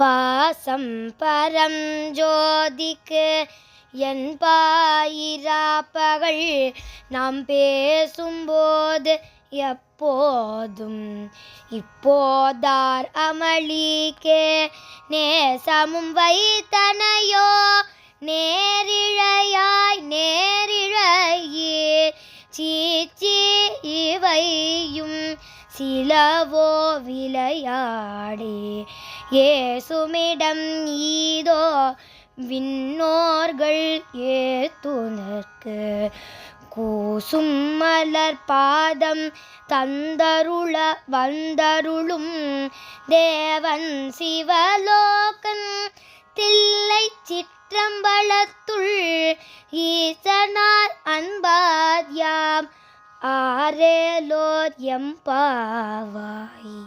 பாசம் பரம் ஜோதிக்கு என்பாயிராப்பகல் நாம் பேசும்போது எப்போதும் இப்போதார் அமளிக்கே நேசமும் வைத்தனையோ நேரிழையாய் நேரிழையே சீச்சி இவையும் சிலவோ விளையாடே ஏசுமிடம் ஈதோ விண்ணோர்கள் ஏத்துனர்க்கு கூசும் மலர் பாதம் தந்தருள வந்தருளும் தேவன் சிவலோகன் தில்லை சிற்றம்பலத்துள் ஈசனார் அன்பாத்யாம் ஆரேலோர் எம்பாவாய்.